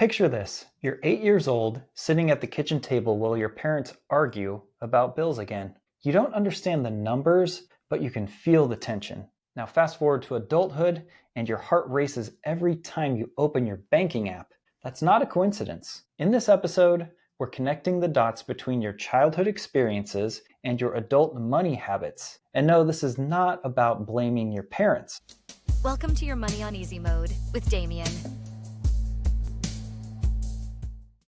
Picture this. You're 8 years old, sitting at the kitchen table while your parents argue about bills again. You don't understand the numbers, but you can feel the tension. Now fast forward to adulthood, and your heart races every time you open your banking app. That's not a coincidence. In this episode, we're connecting the dots between your childhood experiences and your adult money habits. And no, this is not about blaming your parents. Welcome to your Money on Easy mode with Damien.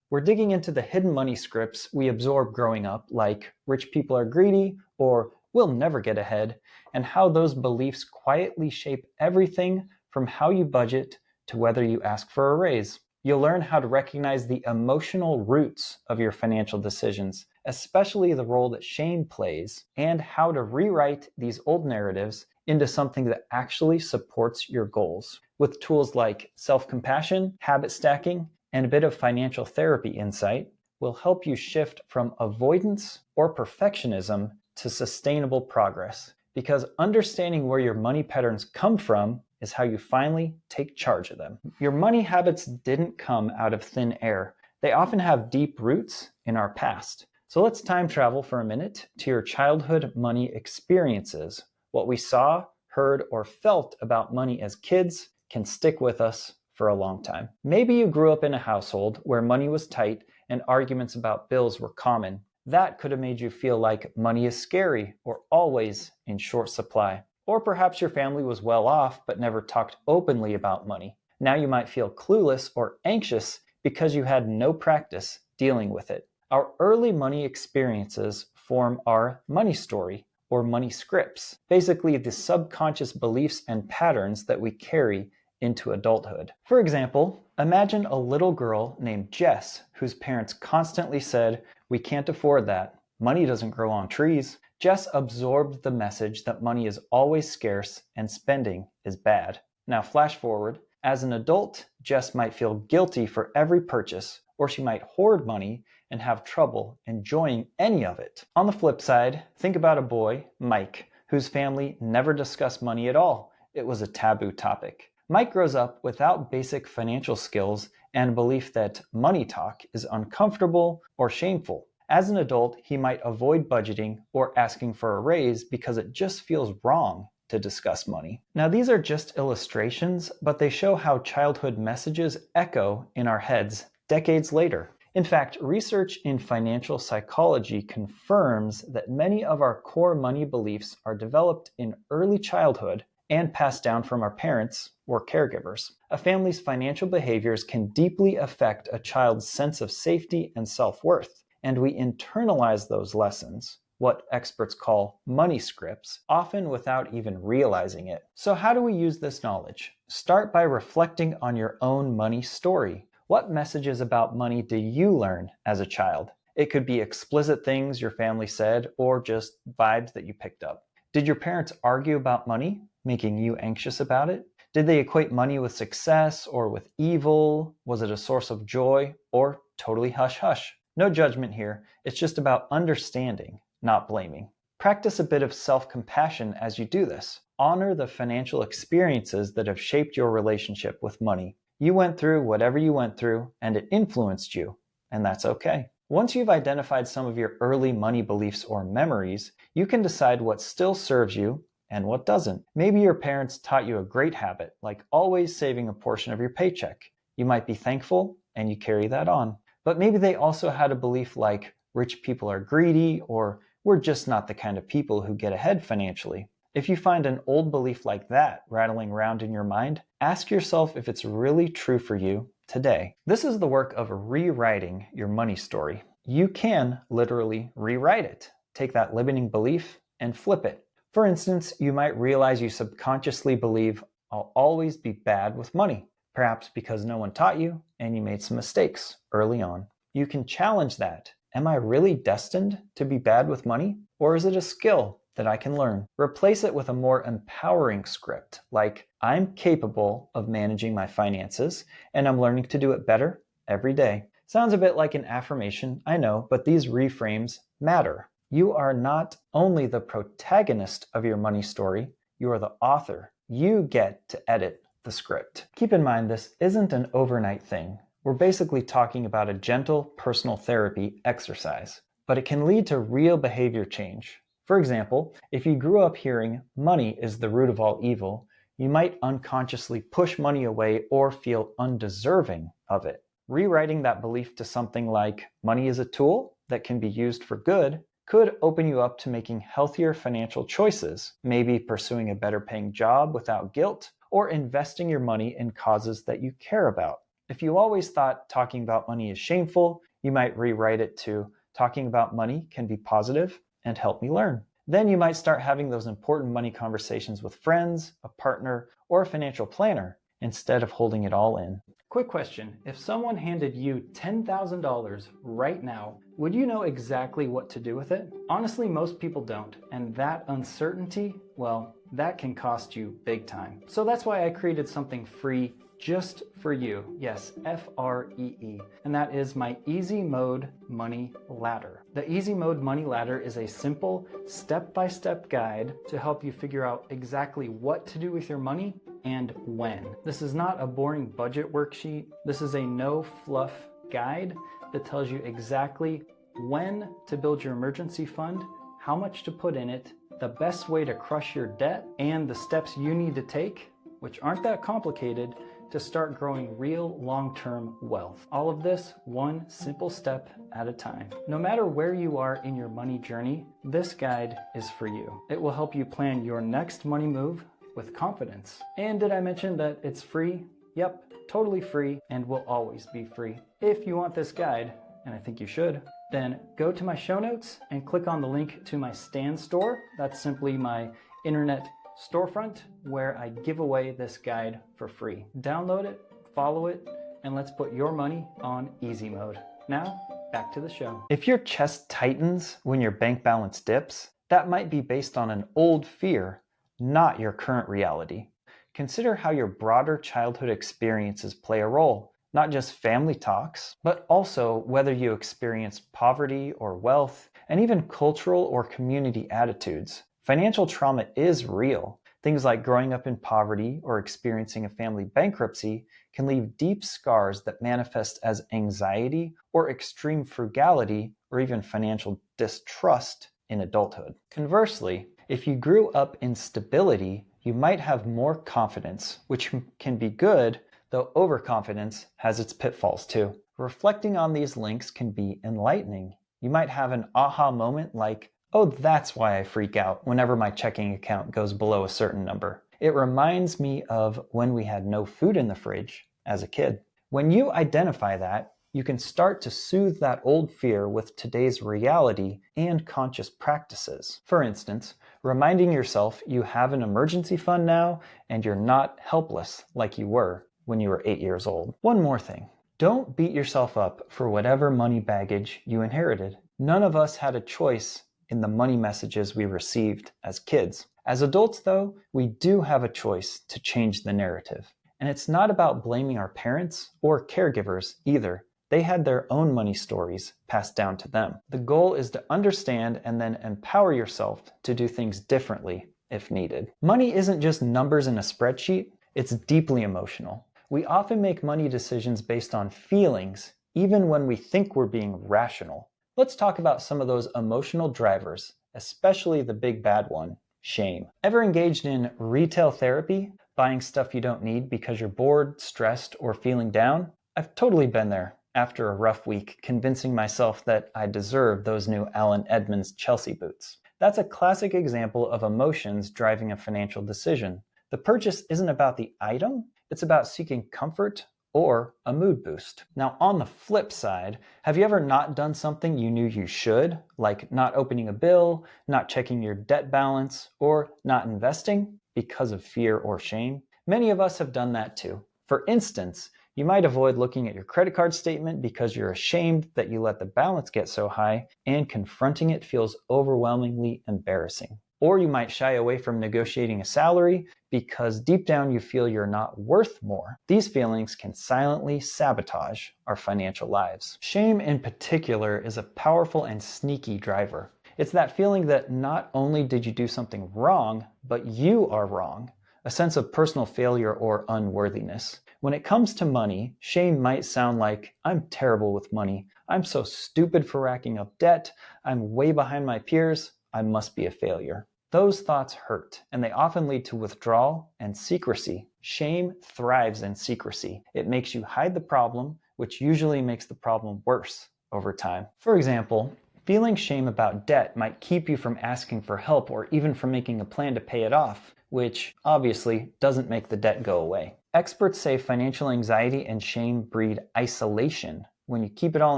We're digging into the hidden money scripts we absorb growing up, like rich people are greedy or we'll never get ahead, and how those beliefs quietly shape everything from how you budget to whether you ask for a raise. You'll learn how to recognize the emotional roots of your financial decisions, especially the role that shame plays, and how to rewrite these old narratives into something that actually supports your goals. With tools like self-compassion, habit stacking, and a bit of financial therapy insight, will help you shift from avoidance or perfectionism to sustainable progress. Because understanding where your money patterns come from is how you finally take charge of them. Your money habits didn't come out of thin air. They often have deep roots in our past. So let's time travel for a minute to your childhood money experiences. What we saw, heard, or felt about money as kids can stick with us for a long time. Maybe you grew up in a household where money was tight and arguments about bills were common. That could have made you feel like money is scary or always in short supply. Or perhaps your family was well off but never talked openly about money. Now you might feel clueless or anxious because you had no practice dealing with it. Our early money experiences form our money story or money scripts, basically the subconscious beliefs and patterns that we carry into adulthood. For example, imagine a little girl named Jess whose parents constantly said, "We can't afford that. Money doesn't grow on trees." Jess absorbed the message that money is always scarce and spending is bad. Now flash forward. As an adult, Jess might feel guilty for every purchase, or she might hoard money and have trouble enjoying any of it. On the flip side, think about a boy, Mike, whose family never discussed money at all. It was a taboo topic. Mike grows up without basic financial skills and a belief that money talk is uncomfortable or shameful. As an adult, he might avoid budgeting or asking for a raise because it just feels wrong to discuss money. Now, these are just illustrations, but they show how childhood messages echo in our heads decades later. In fact, research in financial psychology confirms that many of our core money beliefs are developed in early childhood and passed down from our parents or caregivers. A family's financial behaviors can deeply affect a child's sense of safety and self-worth, and we internalize those lessons, what experts call money scripts, often without even realizing it. So how do we use this knowledge? Start by reflecting on your own money story. What messages about money do you learn as a child? It could be explicit things your family said or just vibes that you picked up. Did your parents argue about money, making you anxious about it? Did they equate money with success or with evil? Was it a source of joy or totally hush-hush? No judgment here. It's just about understanding, not blaming. Practice a bit of self-compassion as you do this. Honor the financial experiences that have shaped your relationship with money. You went through whatever you went through, and it influenced you, and that's okay. Once you've identified some of your early money beliefs or memories, you can decide what still serves you and what doesn't. Maybe your parents taught you a great habit, like always saving a portion of your paycheck. You might be thankful, and you carry that on. But maybe they also had a belief like rich people are greedy or we're just not the kind of people who get ahead financially. If you find an old belief like that rattling around in your mind, ask yourself if it's really true for you today. This is the work of rewriting your money story. You can literally rewrite it. Take that limiting belief and flip it. For instance, you might realize you subconsciously believe, "I'll always be bad with money," perhaps because no one taught you and you made some mistakes early on. You can challenge that. Am I really destined to be bad with money? Or is it a skill that I can learn? Replace it with a more empowering script, like I'm capable of managing my finances and I'm learning to do it better every day. Sounds a bit like an affirmation, I know, but these reframes matter. You are not only the protagonist of your money story, you are the author. You get to edit the script. Keep in mind, this isn't an overnight thing. We're basically talking about a gentle personal therapy exercise, but it can lead to real behavior change. For example, if you grew up hearing money is the root of all evil, you might unconsciously push money away or feel undeserving of it. Rewriting that belief to something like money is a tool that can be used for good could open you up to making healthier financial choices, maybe pursuing a better paying job without guilt, or investing your money in causes that you care about. If you always thought talking about money is shameful, you might rewrite it to talking about money can be positive and help me learn. Then you might start having those important money conversations with friends, a partner, or a financial planner instead of holding it all in. Quick question. If someone handed you $10,000 right now, would you know exactly what to do with it? Honestly, most people don't. And that uncertainty, well, that can cost you big time. So that's why I created something free just for you. Yes, Free. And that is my Easy Mode Money Ladder. The Easy Mode Money Ladder is a simple step-by-step guide to help you figure out exactly what to do with your money and when. This is not a boring budget worksheet. This is a no fluff guide that tells you exactly when to build your emergency fund, how much to put in it, the best way to crush your debt, and the steps you need to take, which aren't that complicated, to start growing real long-term wealth. All of this one simple step at a time. No matter where you are in your money journey, this guide is for you. It will help you plan your next money move with confidence. And did I mention that it's free? Yep, totally free and will always be free. If you want this guide, and I think you should, then go to my show notes and click on the link to my Stan store. That's simply my internet storefront where I give away this guide for free. Download it, follow it, and let's put your money on easy mode. Now, back to the show. If your chest tightens when your bank balance dips, that might be based on an old fear, not your current reality. Consider how your broader childhood experiences play a role, not just family talks, but also whether you experienced poverty or wealth, and even cultural or community attitudes. Financial trauma is real. Things like growing up in poverty or experiencing a family bankruptcy can leave deep scars that manifest as anxiety or extreme frugality or even financial distrust in adulthood. Conversely, if you grew up in stability, you might have more confidence, which can be good, though overconfidence has its pitfalls too. Reflecting on these links can be enlightening. You might have an aha moment like, oh, that's why I freak out whenever my checking account goes below a certain number. It reminds me of when we had no food in the fridge as a kid. When you identify that, you can start to soothe that old fear with today's reality and conscious practices. For instance, reminding yourself you have an emergency fund now and you're not helpless like you were when you were 8 years old. One more thing. Don't beat yourself up for whatever money baggage you inherited. None of us had a choice in the money messages we received as kids. As adults, though, we do have a choice to change the narrative. And it's not about blaming our parents or caregivers either. They had their own money stories passed down to them. The goal is to understand and then empower yourself to do things differently if needed. Money isn't just numbers in a spreadsheet, it's deeply emotional. We often make money decisions based on feelings, even when we think we're being rational. Let's talk about some of those emotional drivers, especially the big bad one, shame. Ever engaged in retail therapy, buying stuff you don't need because you're bored, stressed, or feeling down? I've totally been there after a rough week, convincing myself that I deserve those new Allen Edmonds Chelsea boots. That's a classic example of emotions driving a financial decision. The purchase isn't about the item, it's about seeking comfort or a mood boost. Now, on the flip side, have you ever not done something you knew you should, like not opening a bill, not checking your debt balance, or not investing because of fear or shame? Many of us have done that too. For instance, you might avoid looking at your credit card statement because you're ashamed that you let the balance get so high, and confronting it feels overwhelmingly embarrassing. Or you might shy away from negotiating a salary because deep down you feel you're not worth more. These feelings can silently sabotage our financial lives. Shame in particular is a powerful and sneaky driver. It's that feeling that not only did you do something wrong, but you are wrong. A sense of personal failure or unworthiness. When it comes to money, shame might sound like, I'm terrible with money. I'm so stupid for racking up debt. I'm way behind my peers. I must be a failure. Those thoughts hurt, and they often lead to withdrawal and secrecy. Shame thrives in secrecy. It makes you hide the problem, which usually makes the problem worse over time. For example, feeling shame about debt might keep you from asking for help or even from making a plan to pay it off, which obviously doesn't make the debt go away. Experts say financial anxiety and shame breed isolation. When you keep it all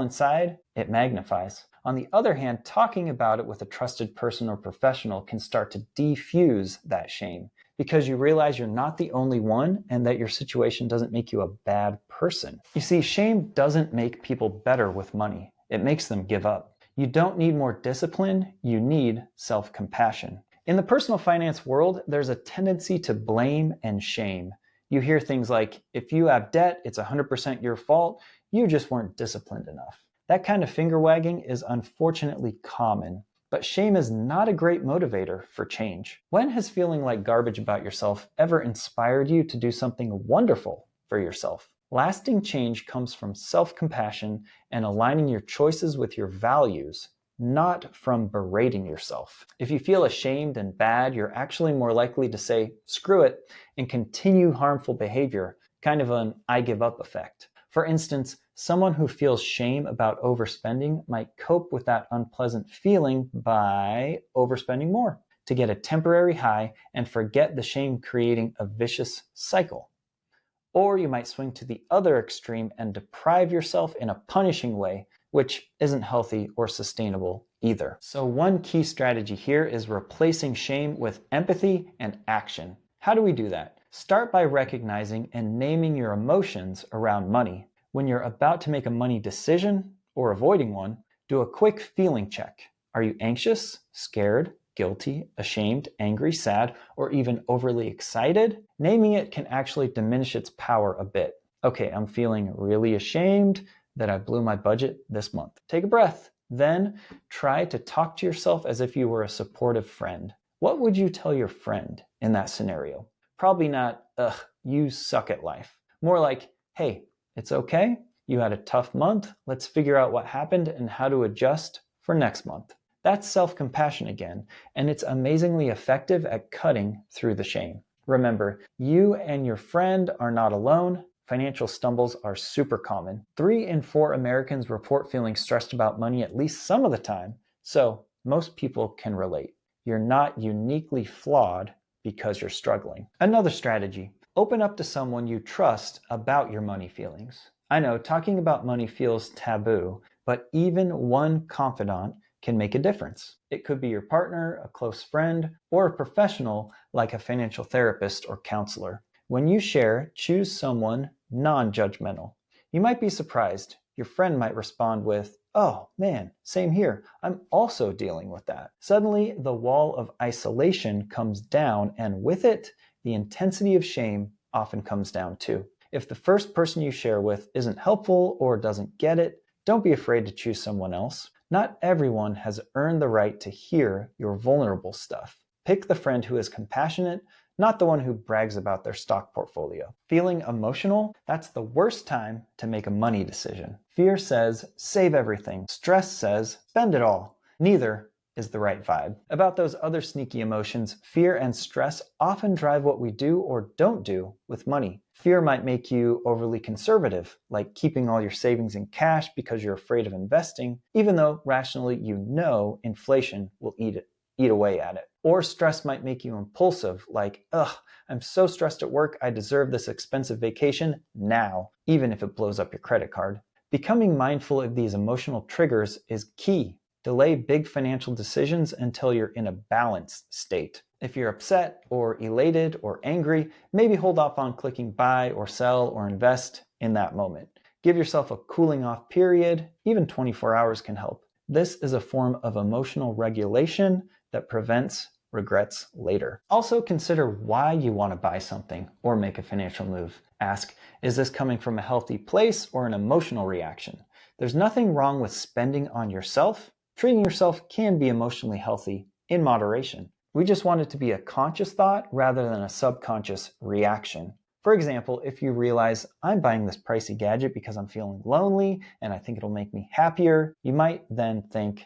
inside, it magnifies. On the other hand, talking about it with a trusted person or professional can start to defuse that shame because you realize you're not the only one and that your situation doesn't make you a bad person. You see, shame doesn't make people better with money. It makes them give up. You don't need more discipline, you need self-compassion. In the personal finance world, there's a tendency to blame and shame. You hear things like, if you have debt, it's 100% your fault, you just weren't disciplined enough. That kind of finger wagging is unfortunately common, but shame is not a great motivator for change. When has feeling like garbage about yourself ever inspired you to do something wonderful for yourself? Lasting change comes from self-compassion and aligning your choices with your values, not from berating yourself. If you feel ashamed and bad, you're actually more likely to say, screw it, and continue harmful behavior, kind of an I give up effect. For instance, someone who feels shame about overspending might cope with that unpleasant feeling by overspending more to get a temporary high and forget the shame creating a vicious cycle. Or you might swing to the other extreme and deprive yourself in a punishing way, which isn't healthy or sustainable either. So one key strategy here is replacing shame with empathy and action. How do we do that? Start by recognizing and naming your emotions around money. When you're about to make a money decision or avoiding one, do a quick feeling check. Are you anxious, scared, guilty, ashamed, angry, sad, or even overly excited? Naming it can actually diminish its power a bit. Okay, I'm feeling really ashamed that I blew my budget this month. Take a breath. Then try to talk to yourself as if you were a supportive friend. What would you tell your friend in that scenario? Probably not, ugh, you suck at life. More like, hey, it's okay. You had a tough month. Let's figure out what happened and how to adjust for next month. That's self-compassion again, and it's amazingly effective at cutting through the shame. Remember, you and your friend are not alone. Financial stumbles are super common. 3 in 4 Americans report feeling stressed about money at least some of the time, so most people can relate. You're not uniquely flawed because you're struggling. Another strategy, open up to someone you trust about your money feelings. I know talking about money feels taboo, but even one confidant can make a difference. It could be your partner, a close friend, or a professional like a financial therapist or counselor. When you share, choose someone non-judgmental. You might be surprised. Your friend might respond with, oh man, same here. I'm also dealing with that. Suddenly, the wall of isolation comes down, and with it, the intensity of shame often comes down too. If the first person you share with isn't helpful or doesn't get it, don't be afraid to choose someone else. Not everyone has earned the right to hear your vulnerable stuff. Pick the friend who is compassionate, not the one who brags about their stock portfolio. Feeling emotional? That's the worst time to make a money decision. Fear says, save everything. Stress says, spend it all. Neither is the right vibe. About those other sneaky emotions, fear and stress often drive what we do or don't do with money. Fear might make you overly conservative, like keeping all your savings in cash because you're afraid of investing, even though rationally you know inflation will eat away at it. Or stress might make you impulsive, like, ugh, I'm so stressed at work, I deserve this expensive vacation now, even if it blows up your credit card. Becoming mindful of these emotional triggers is key. Delay big financial decisions until you're in a balanced state. If you're upset or elated or angry, maybe hold off on clicking buy or sell or invest in that moment. Give yourself a cooling off period. Even 24 hours can help. This is a form of emotional regulation that prevents regrets later. Also consider why you want to buy something or make a financial move. Ask, is this coming from a healthy place or an emotional reaction? There's nothing wrong with spending on yourself. Treating yourself can be emotionally healthy in moderation. We just want it to be a conscious thought rather than a subconscious reaction. For example, if you realize I'm buying this pricey gadget because I'm feeling lonely and I think it'll make me happier, you might then think,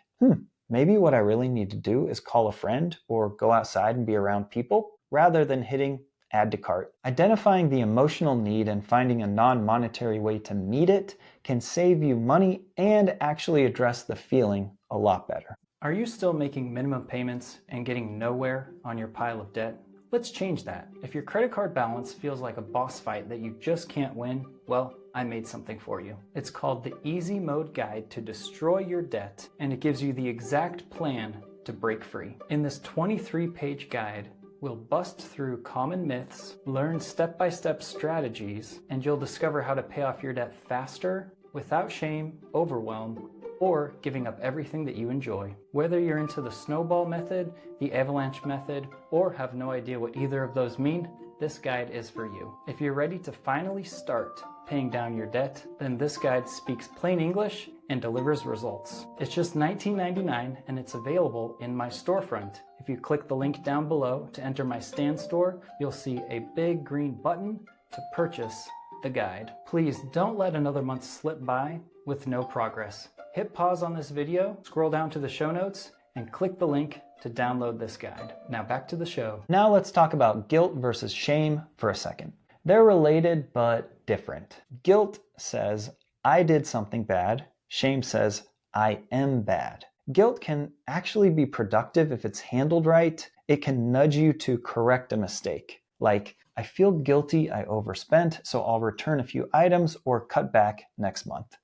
maybe what I really need to do is call a friend or go outside and be around people rather than hitting add to cart. Identifying the emotional need and finding a non-monetary way to meet it can save you money and actually address the feeling a lot better. Are you still making minimum payments and getting nowhere on your pile of debt? Let's change that. If your credit card balance feels like a boss fight that you just can't win, well, I made something for you. It's called the Easy Mode Guide to Destroy Your Debt, and it gives you the exact plan to break free. In this 23-page guide, we'll bust through common myths, learn step-by-step strategies, and you'll discover how to pay off your debt faster, without shame, overwhelm, or giving up everything that you enjoy. Whether you're into the snowball method, the avalanche method, or have no idea what either of those mean, this guide is for you. If you're ready to finally start paying down your debt, then this guide speaks plain English and delivers results. It's just $19.99 and it's available in my storefront. If you click the link down below to enter my stand store, you'll see a big green button to purchase the guide. Please don't let another month slip by with no progress. Hit pause on this video, scroll down to the show notes, and click the link to download this guide. Now back to the show. Now let's talk about guilt versus shame for a second. They're related but different. Guilt says, I did something bad. Shame says, I am bad. Guilt can actually be productive if it's handled right. It can nudge you to correct a mistake. Like, I feel guilty I overspent, so I'll return a few items or cut back next month.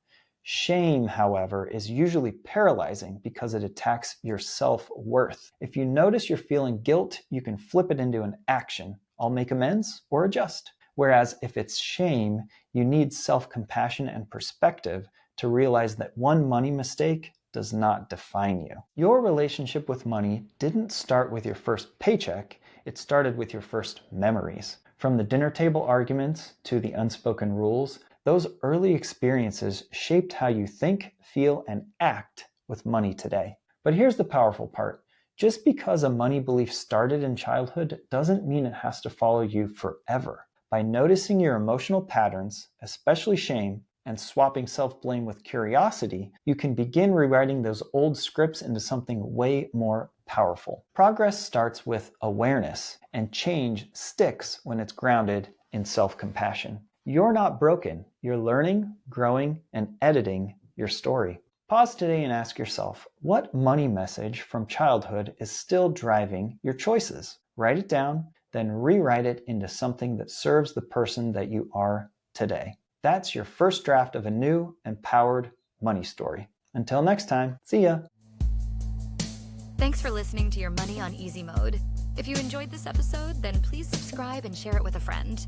Shame, however, is usually paralyzing because it attacks your self-worth. If you notice you're feeling guilt, you can flip it into an action. I'll make amends or adjust. Whereas if it's shame, you need self-compassion and perspective to realize that one money mistake does not define you. Your relationship with money didn't start with your first paycheck, it started with your first memories. From the dinner table arguments to the unspoken rules, those early experiences shaped how you think, feel, and act with money today. But here's the powerful part. Just because a money belief started in childhood doesn't mean it has to follow you forever. By noticing your emotional patterns, especially shame, and swapping self-blame with curiosity, you can begin rewriting those old scripts into something way more powerful. Progress starts with awareness, and change sticks when it's grounded in self-compassion. You're not broken. You're learning, growing, and editing your story. Pause today and ask yourself, what money message from childhood is still driving your choices? Write it down, then rewrite it into something that serves the person that you are today. That's your first draft of a new, empowered money story. Until next time, see ya. Thanks for listening to Your Money on Easy Mode. If you enjoyed this episode, then please subscribe and share it with a friend.